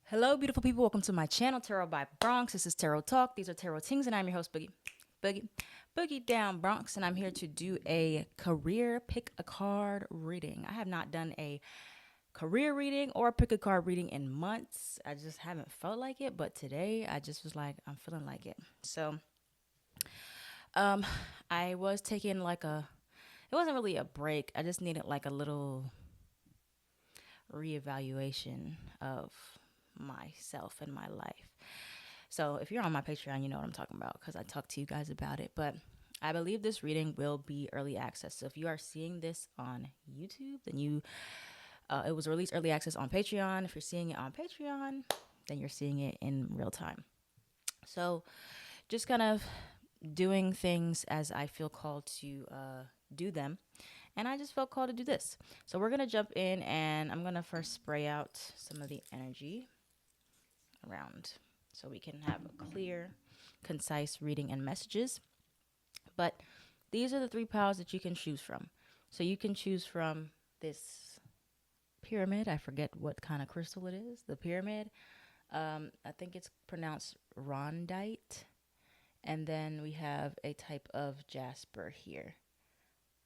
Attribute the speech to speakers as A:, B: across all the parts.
A: Hello, beautiful people. Welcome to my channel, Tarot by Bronx. This is Tarot Talk. These are Tarot Tings, and I'm your host, Boogie Down Bronx, and I'm here to do a career pick a card reading. I have not done a career reading or pick a card reading in months. I just haven't felt like it, but today I just was like, I'm feeling like it. So, um, I was taking it wasn't really a break. I just needed like a little reevaluation of myself and my life. So if you're on my Patreon, you know what I'm talking about because I talk to you guys about it. But I believe this reading will be early access. So if you are seeing this on YouTube, then it was released early access on Patreon. If you're seeing it on Patreon, then you're seeing it in real time. So just kind of doing things as I feel called to do them. And I just felt called to do this. So we're going to jump in and I'm going to first spray out some of the energy around so we can have a clear, concise reading and messages. But these are the three piles that you can choose from. So you can choose from this pyramid. I forget what kind of crystal it is. The pyramid. I think it's pronounced rondite. And then we have a type of jasper here,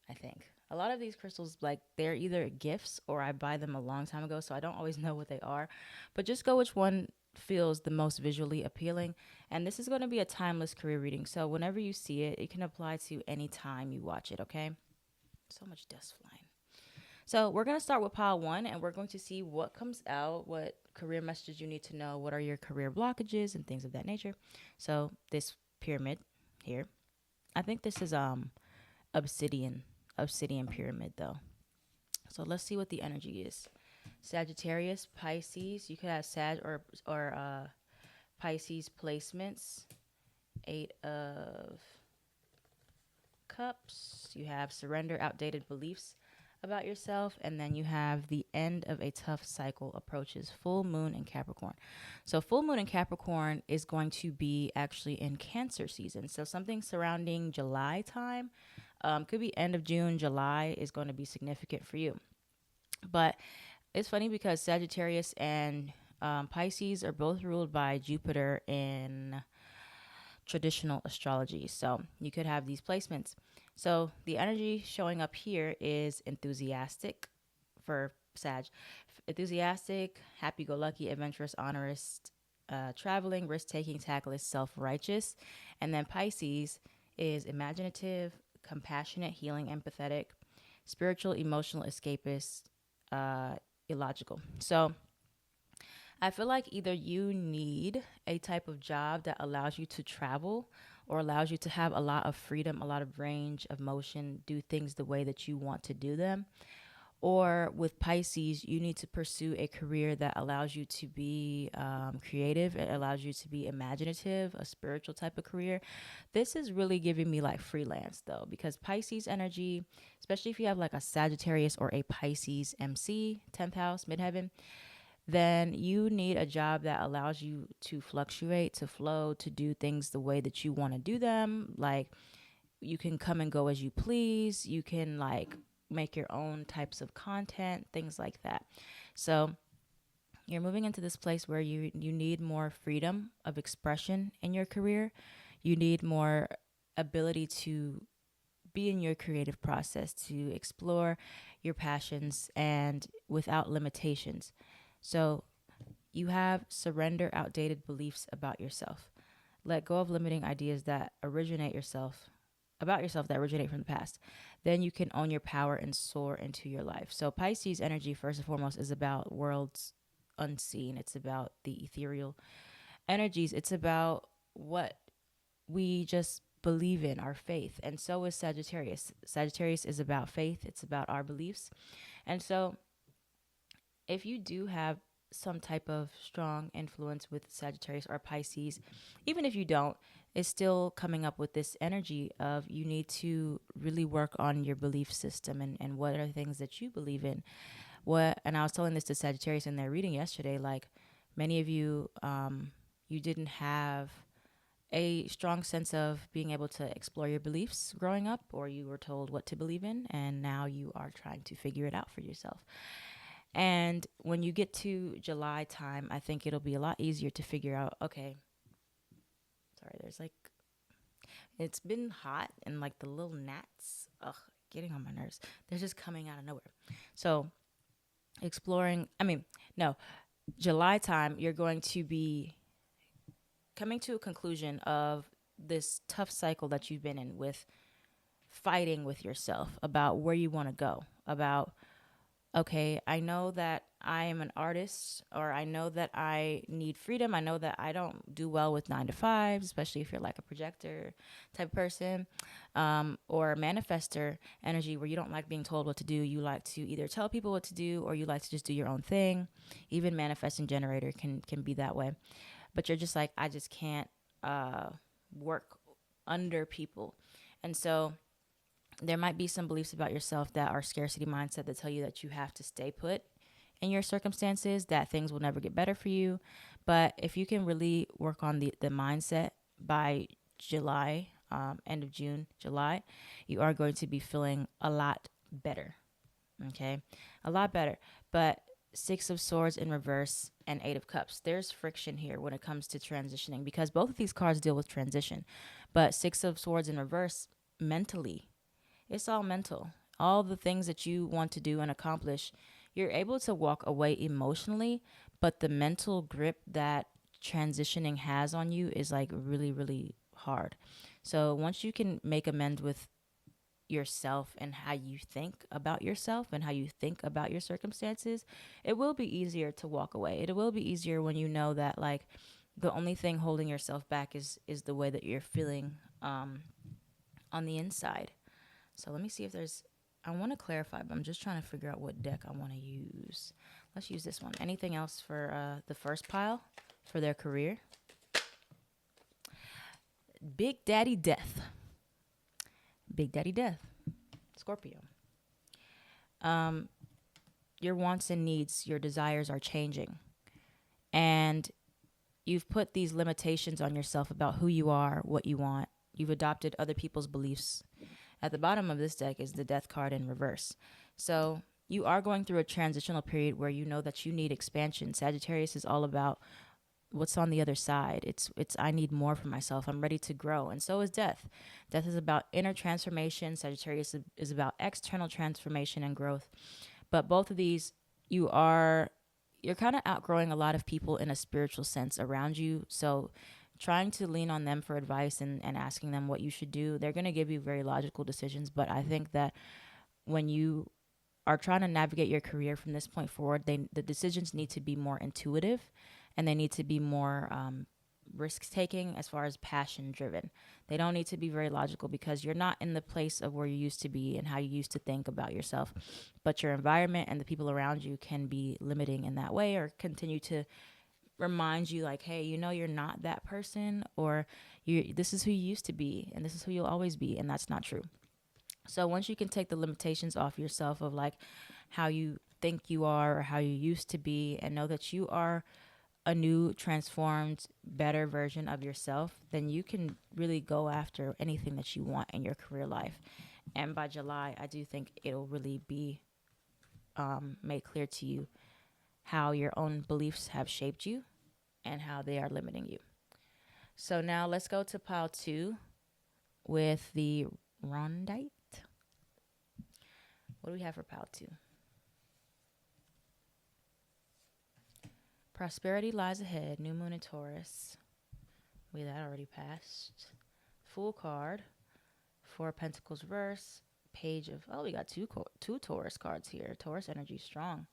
A: I think. A lot of these crystals, like, they're either gifts or I buy them a long time ago, so I don't always know what they are. But just go which one feels the most visually appealing. And this is going to be a timeless career reading. So whenever you see it, it can apply to any time you watch it, okay? So much dust flying. So we're going to start with pile one, and we're going to see what comes out, what career messages you need to know, what are your career blockages, and things of that nature. So this pyramid here, I think this is obsidian pyramid though. So let's see what the energy is. Sagittarius, Pisces. You could have Sag or Pisces placements. 8 of Cups. You have surrender outdated beliefs about yourself, and then you have the end of a tough cycle approaches. Full moon in Capricorn. So full moon in Capricorn is going to be actually in Cancer season. So something surrounding July time. Could be end of June, July is going to be significant for you. But it's funny because Sagittarius and Pisces are both ruled by Jupiter in traditional astrology. So you could have these placements. So the energy showing up here is enthusiastic for Sag. Enthusiastic, happy go lucky, adventurous, honorous, traveling, risk taking, tactless, self righteous. And then Pisces is imaginative, compassionate, healing, empathetic, spiritual, emotional, escapist, illogical. So I feel like either you need a type of job that allows you to travel or allows you to have a lot of freedom, a lot of range of motion, do things the way that you want to do them. Or with Pisces, you need to pursue a career that allows you to be creative. It allows you to be imaginative, a spiritual type of career. This is really giving me like freelance though, because Pisces energy, especially if you have like a Sagittarius or a Pisces MC, 10th house, midheaven, then you need a job that allows you to fluctuate, to flow, to do things the way that you want to do them. Like you can come and go as you please. You can like make your own types of content, things like that. So you're moving into this place where you need more freedom of expression in your career. You need more ability to be in your creative process, to explore your passions and without limitations. So you have surrender outdated beliefs about yourself. Let go of limiting ideas that originate yourself about yourself that originate from the past. Then you can own your power and soar into your life. So Pisces energy, first and foremost, is about worlds unseen. It's about the ethereal energies. It's about what we just believe in, our faith. And so is Sagittarius. Sagittarius is about faith. It's about our beliefs. And so if you do have some type of strong influence with Sagittarius or Pisces, even if you don't, it's still coming up with this energy of you need to really work on your belief system and what are things that you believe in. And I was telling this to Sagittarius in their reading yesterday, like many of you, you didn't have a strong sense of being able to explore your beliefs growing up, or you were told what to believe in, and now you are trying to figure it out for yourself. And when you get to July time, I think it'll be a lot easier to figure out, okay, sorry, there's like, it's been hot and like the little gnats, getting on my nerves. They're just coming out of nowhere. So no, July time, you're going to be coming to a conclusion of this tough cycle that you've been in with fighting with yourself about where you want to go, about, okay, I know that I am an artist, or I know that I need freedom. I know that I don't do well with 9 to 5, especially if you're like a projector type person, or a manifester energy where you don't like being told what to do. You like to either tell people what to do, or you like to just do your own thing. Even manifesting generator can be that way. But you're just like, I just can't work under people. And so there might be some beliefs about yourself that are scarcity mindset that tell you that you have to stay put in your circumstances, that things will never get better for you. But if you can really work on the mindset by July, end of June, July, you are going to be feeling a lot better. Okay, a lot better. But Six of Swords in reverse and Eight of Cups, there's friction here when it comes to transitioning, because both of these cards deal with transition. But Six of Swords in reverse, mentally, it's all mental. All the things that you want to do and accomplish, you're able to walk away emotionally, but the mental grip that transitioning has on you is like really, really hard. So once you can make amends with yourself and how you think about yourself and how you think about your circumstances, it will be easier to walk away. It will be easier when you know that like the only thing holding yourself back is the way that you're feeling on the inside. So let me see if there's, I want to clarify, but I'm just trying to figure out what deck I want to use. Let's use this one. Anything else for the first pile for their career? Big Daddy Death. Big Daddy Death. Scorpio. Your wants and needs, your desires are changing. And you've put these limitations on yourself about who you are, what you want. You've adopted other people's beliefs. At the bottom of this deck is the Death card in reverse. So you are going through a transitional period where you know that you need expansion. Sagittarius is all about what's on the other side. It's I need more for myself. I'm ready to grow. And so is Death. Death is about inner transformation. Sagittarius is about external transformation and growth. But both of these, you're kind of outgrowing a lot of people in a spiritual sense around you. So trying to lean on them for advice and asking them what you should do, they're going to give you very logical decisions. But I think that when you are trying to navigate your career from this point forward, the decisions need to be more intuitive, and they need to be more risk taking as far as passion driven. They don't need to be very logical, because you're not in the place of where you used to be and how you used to think about yourself. But your environment and the people around you can be limiting in that way, or continue to remind you like, hey, you're not that person, or this is who you used to be and this is who you'll always be, and that's not true. So once you can take the limitations off yourself of like how you think you are or how you used to be, and know that you are a new, transformed, better version of yourself, then you can really go after anything that you want in your career life. And by July, I do think it'll really be made clear to you how your own beliefs have shaped you and how they are limiting you. So now let's go to pile 2 with the Rondite. What do we have for pile 2? Prosperity lies ahead. New moon in Taurus. That already passed. Fool card. 4 Pentacles reverse. Page of, we got two Taurus cards here. Taurus energy strong.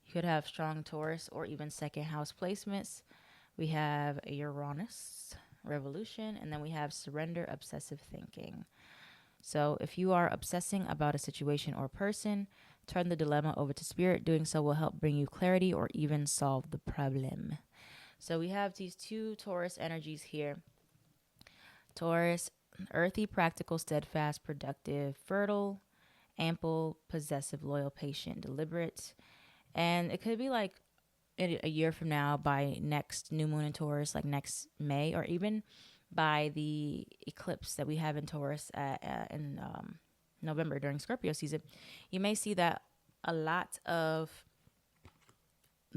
A: You could have strong Taurus or even second house placements. We have Uranus, revolution, and then we have surrender, obsessive thinking. So if you are obsessing about a situation or person, turn the dilemma over to spirit. Doing so will help bring you clarity or even solve the problem. So we have these 2 Taurus energies here. Taurus, earthy, practical, steadfast, productive, fertile, ample, possessive, loyal, patient, deliberate. And it could be like a year from now, by next new moon in Taurus, like next May, or even by the eclipse that we have in Taurus in November during Scorpio season, you may see that a lot of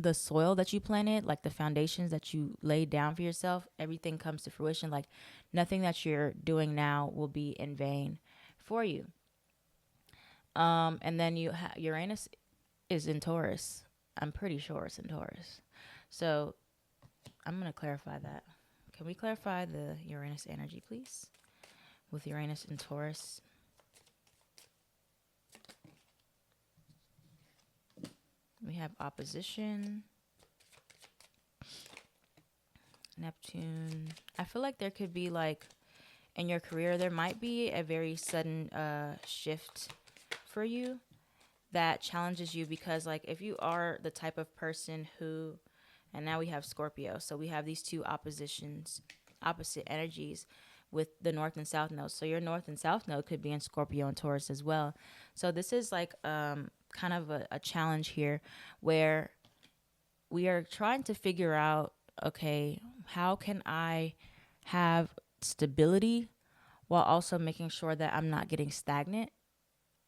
A: the soil that you planted, like the foundations that you laid down for yourself, everything comes to fruition. Like nothing that you're doing now will be in vain for you. And then Uranus is in Taurus. I'm pretty sure it's in Taurus. So I'm going to clarify that. Can we clarify the Uranus energy, please? With Uranus in Taurus. We have opposition. Neptune. I feel like there could be like in your career, there might be a very sudden shift for you that challenges you, because like if you are the type of person who, and now we have Scorpio, so we have these two opposite energies with the north and south nodes. So your north and south node could be in Scorpio and Taurus as well. So this is like kind of a challenge here where we are trying to figure out, okay, how can I have stability while also making sure that I'm not getting stagnant,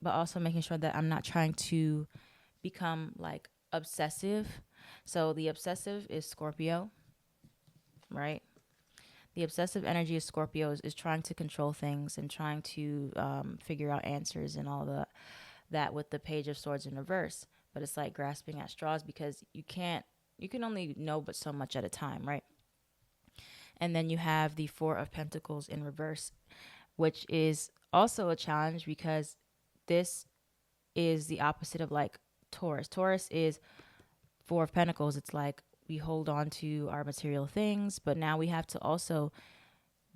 A: but also making sure that I'm not trying to become like obsessive. So the obsessive is Scorpio, right? The obsessive energy of Scorpio is trying to control things and trying to figure out answers and all that with the Page of Swords in reverse. But it's like grasping at straws, because you can only know but so much at a time, right? And then you have the Four of Pentacles in reverse, which is also a challenge because this is the opposite of like Taurus. Taurus is Four of Pentacles. It's like we hold on to our material things, but now we have to also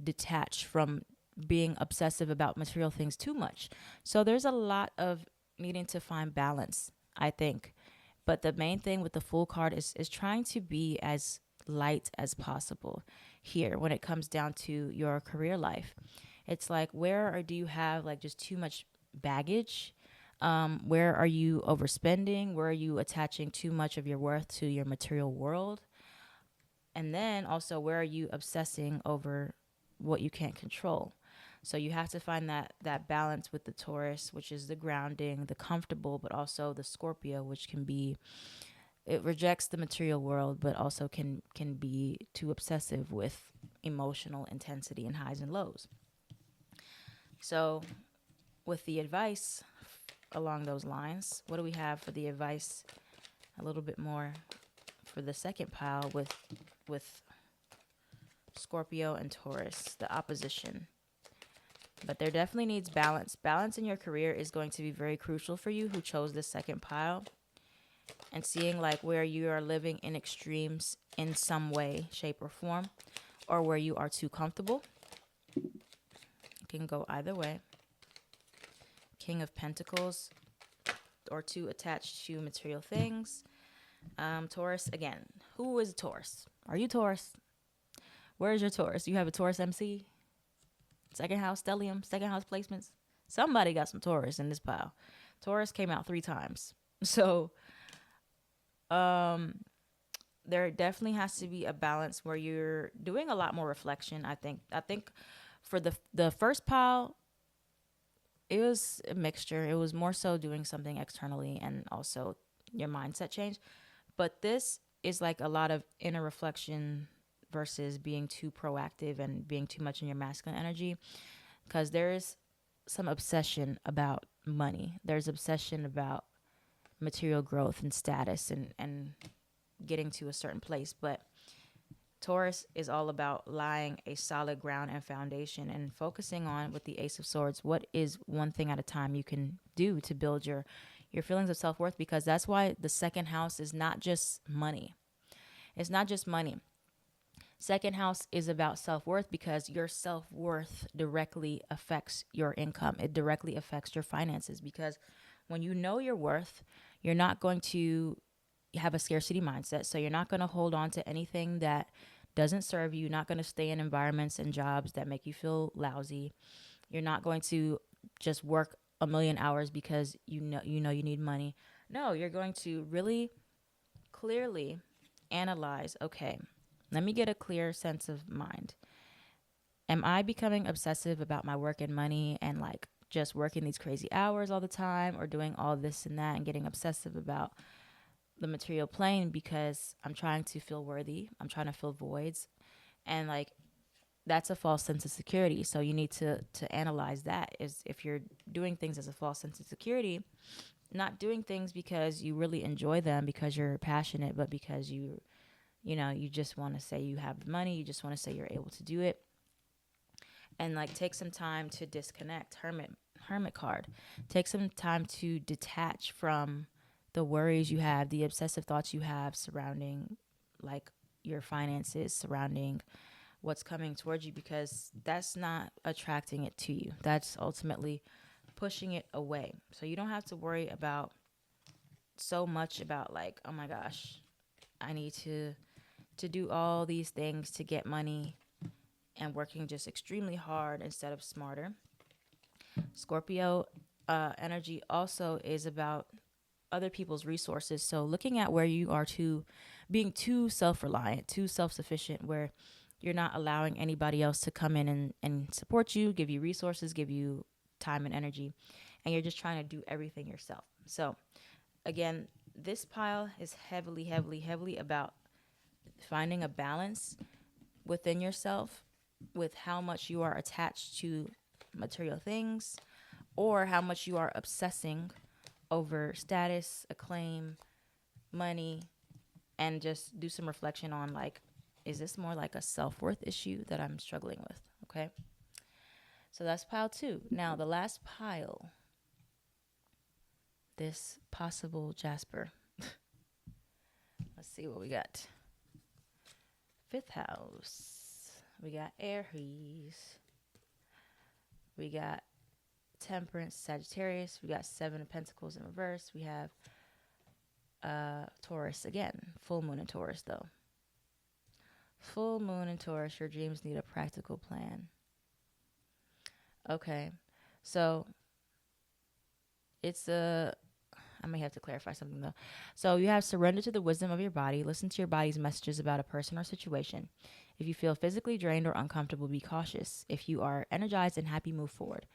A: detach from being obsessive about material things too much. So there's a lot of needing to find balance, I think. But the main thing with the Fool card is trying to be as light as possible here when it comes down to your career life. It's like, do you have like just too much baggage? Where are you overspending? Where are you attaching too much of your worth to your material world? And then also, where are you obsessing over what you can't control? So you have to find that balance with the Taurus, which is the grounding, the comfortable, but also the Scorpio, which can be, it rejects the material world, but also can be too obsessive with emotional intensity and highs and lows. So with the advice along those lines, what do we have for the advice a little bit more for the second pile with Scorpio and Taurus, the opposition? But there definitely needs balance. Balance in your career is going to be very crucial for you who chose this second pile. And seeing like where you are living in extremes in some way, shape, or form, or where you are too comfortable. It can go either way. King of Pentacles, or too attached to material things. Taurus, again, who is Taurus? Are you Taurus? Where is your Taurus? You have a Taurus MC? Second house stellium, second house placements. Somebody got some Taurus in this pile. Taurus came out 3 times. So there definitely has to be a balance where you're doing a lot more reflection. I think for the first pile, it was a mixture. It was more so doing something externally and also your mindset change. But this is like a lot of inner reflection versus being too proactive and being too much in your masculine energy, because there's some obsession about money. There's obsession about material growth and status and getting to a certain place. But Taurus is all about laying a solid ground and foundation and focusing on, with the Ace of Swords, what is one thing at a time you can do to build your feelings of self-worth, because that's why the second house is not just money. It's not just money. Second house is about self-worth, because your self-worth directly affects your income. It directly affects your finances, because when you know your worth, you're not going to have a scarcity mindset. So you're not going to hold on to anything that doesn't serve you. You're not going to stay in environments and jobs that make you feel lousy. You're not going to just work a million hours because you know you need money. No, you're going to really clearly analyze, okay, let me get a clear sense of mind. Am I becoming obsessive about my work and money and like just working these crazy hours all the time, or doing all this and that and getting obsessive about the material plane because I'm trying to feel worthy. I'm trying to fill voids. And like that's a false sense of security. So you need to analyze that is if you're doing things as a false sense of security, not doing things because you really enjoy them because you're passionate, but because you just want to say you have the money, you just want to say you're able to do it. And like take some time to disconnect. Hermit card. Take some time to detach from the worries you have, the obsessive thoughts you have surrounding like your finances, surrounding what's coming towards you, because that's not attracting it to you. That's ultimately pushing it away. So you don't have to worry about so much about like, oh my gosh, I need to do all these things to get money and working just extremely hard instead of smarter. Scorpio energy also is about other people's resources. So looking at where you are being too self-reliant, too self-sufficient, where you're not allowing anybody else to come in and support you, give you resources, give you time and energy, and you're just trying to do everything yourself. So again, this pile is heavily, heavily, heavily about finding a balance within yourself with how much you are attached to material things or how much you are obsessing over status, acclaim, money, and just do some reflection on like, is this more like a self-worth issue that I'm struggling with? Okay. So that's pile 2. Now, the last pile, this possible Jasper. Let's see what we got. 5th house. We got Aries. We got Temperance, Sagittarius. We got 7 of Pentacles in reverse. We have Taurus again. Full moon in Taurus, though. Full moon in Taurus. Your dreams need a practical plan. Okay. So I may have to clarify something though. So you have surrender to the wisdom of your body. Listen to your body's messages about a person or situation. If you feel physically drained or uncomfortable, be cautious. If you are energized and happy, move forward.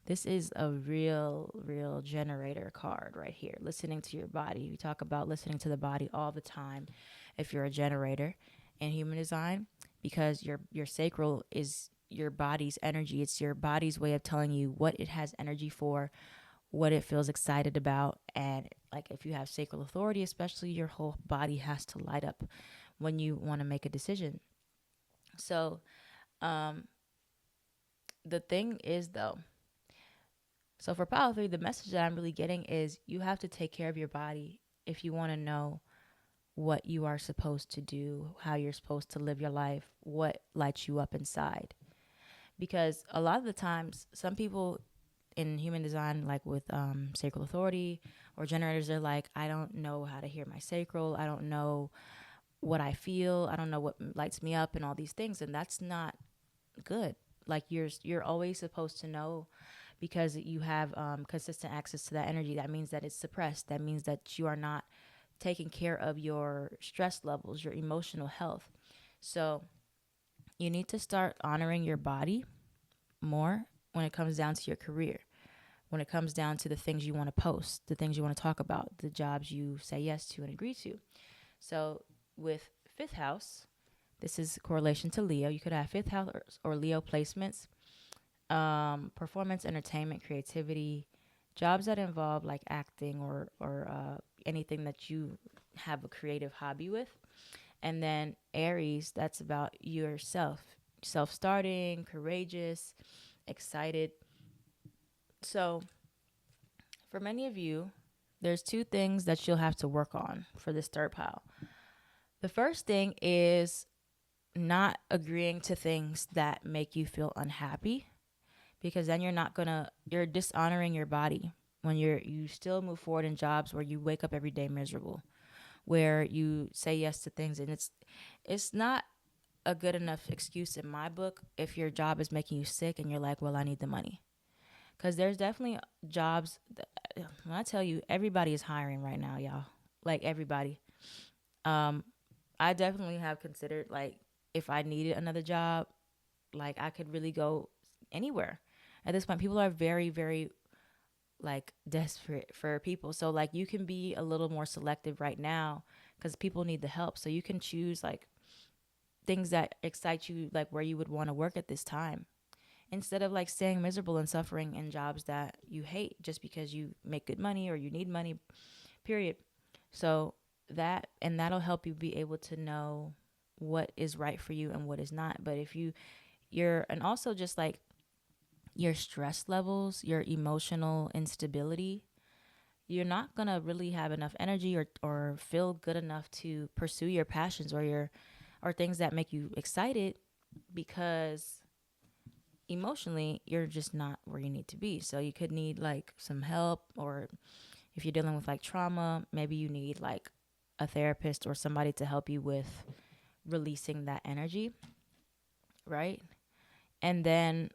A: This is a real generator card right here. Listening to your body. We talk about listening to the body all the time if you're a generator in human design, because your sacral is your body's energy. It's your body's way of telling you what it has energy for, what it feels excited about. And like if you have sacral authority, especially, your whole body has to light up when you want to make a decision. So the thing is though, so for pile 3, the message that I'm really getting is you have to take care of your body if you want to know what you are supposed to do, how you're supposed to live your life, what lights you up inside. Because a lot of the times, some people in human design, like with sacral authority or generators, they're like, I don't know how to hear my sacral. I don't know what I feel. I don't know what lights me up and all these things. And that's not good. Like you're always supposed to know, because you have consistent access to that energy. That means that it's suppressed. That means that you are not taking care of your stress levels, your emotional health. So you need to start honoring your body more when it comes down to your career, when it comes down to the things you want to post, the things you want to talk about, the jobs you say yes to and agree to. So with 5th house, this is correlation to Leo. You could have 5th house or Leo placements, performance, entertainment, creativity, jobs that involve like acting or anything that you have a creative hobby with. And then Aries, that's about yourself, self-starting, courageous, excited. So for many of you, there's 2 things that you'll have to work on for this 3rd pile. The first thing is not agreeing to things that make you feel unhappy, because then you're dishonoring your body when you still move forward in jobs where you wake up every day miserable, where you say yes to things, and it's not a good enough excuse in my book if your job is making you sick and you're like, well, I need the money. Because there's definitely jobs when I tell you, everybody is hiring right now, y'all. Like everybody. I definitely have considered, like, if I needed another job, like I could really go anywhere. At this point, people are very, very like desperate for people. So like you can be a little more selective right now because people need the help. So you can choose like things that excite you, like where you would want to work at this time, instead of like staying miserable and suffering in jobs that you hate just because you make good money or you need money, period. So that'll help you be able to know what is right for you and what is not. But if you're, and also just like your stress levels, your emotional instability, you're not going to really have enough energy or feel good enough to pursue your passions or things that make you excited, because emotionally you're just not where you need to be. So you could need like some help, or if you're dealing with like trauma, maybe you need like a therapist or somebody to help you with releasing that energy, right? And then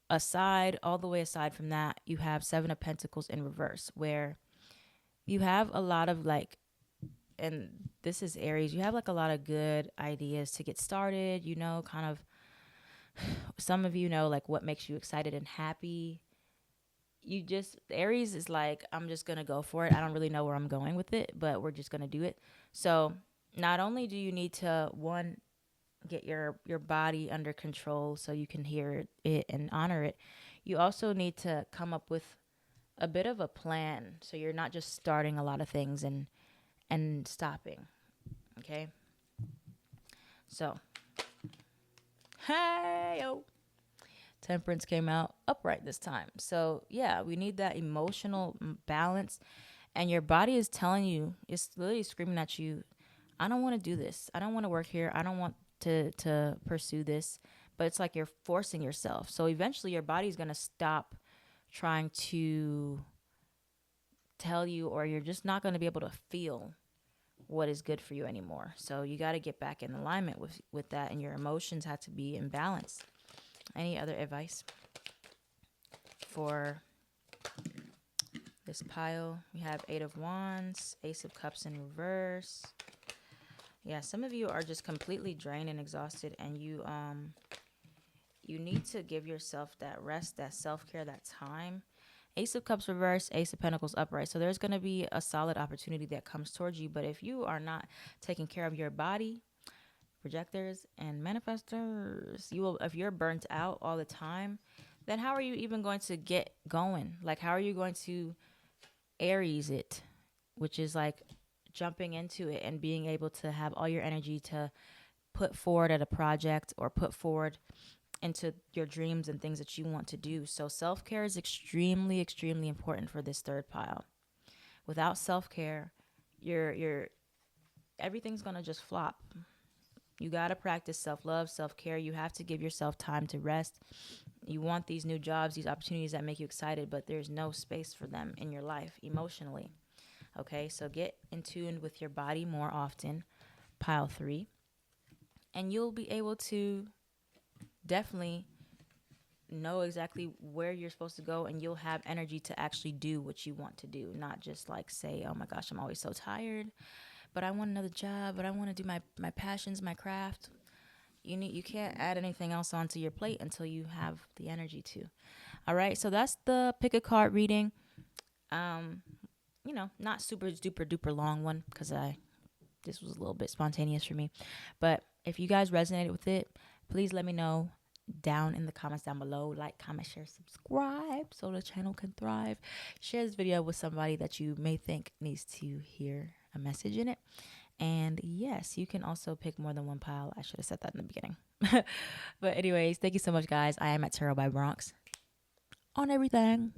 A: all the way aside from that, you have Seven of Pentacles in reverse, where you have a lot of like, and this is Aries, you have like a lot of good ideas to get started, kind of, some of like what makes you excited and happy. Aries is like, I'm just going to go for it. I don't really know where I'm going with it, but we're just going to do it. So not only do you need to, one, get your body under control so you can hear it and honor it, you also need to come up with a bit of a plan, so you're not just starting a lot of things and stopping. Okay, so hey yo, Temperance came out upright this time. So yeah, we need that emotional balance, and your body is telling you, it's literally screaming at you, I don't want to do this, I don't want to work here, I don't want to pursue this. But it's like you're forcing yourself. So eventually your body's going to stop trying to tell you, or you're just not going to be able to feel what is good for you anymore. So you got to get back in alignment with that, and your emotions have to be in balance. Any other advice for this pile? We have Eight of Wands, Ace of Cups in reverse. Yeah, some of you are just completely drained and exhausted, and you need to give yourself that rest, that self-care, that time. Ace of Cups reverse, Ace of Pentacles upright. So there's going to be a solid opportunity that comes towards you. But if you are not taking care of your body, projectors and manifestors, if you're burnt out all the time, then how are you even going to get going? Like, how are you going to Aries it, which is like jumping into it and being able to have all your energy to put forward at a project or put forward into your dreams and things that you want to do. So self-care is extremely, extremely important for this third pile. Without self-care, you're everything's going to just flop. You got to practice self-love, self-care. You have to give yourself time to rest. You want these new jobs, these opportunities that make you excited, but there's no space for them in your life emotionally. Okay, so get in tune with your body more often, pile 3, and you'll be able to definitely know exactly where you're supposed to go, and you'll have energy to actually do what you want to do, not just like say, oh my gosh, I'm always so tired, but I want another job, but I want to do my passions, my craft. You can't add anything else onto your plate until you have the energy to. All right, so that's the pick a card reading. Not super duper duper long one, because this was a little bit spontaneous for me. But if you guys resonated with it, please let me know down in the comments down below. Like, comment, share, subscribe so the channel can thrive. Share this video with somebody that you may think needs to hear a message in it. And yes, you can also pick more than one pile. I should have said that in the beginning. But anyways, thank you so much, guys. I am at Tarot by Bronx on everything.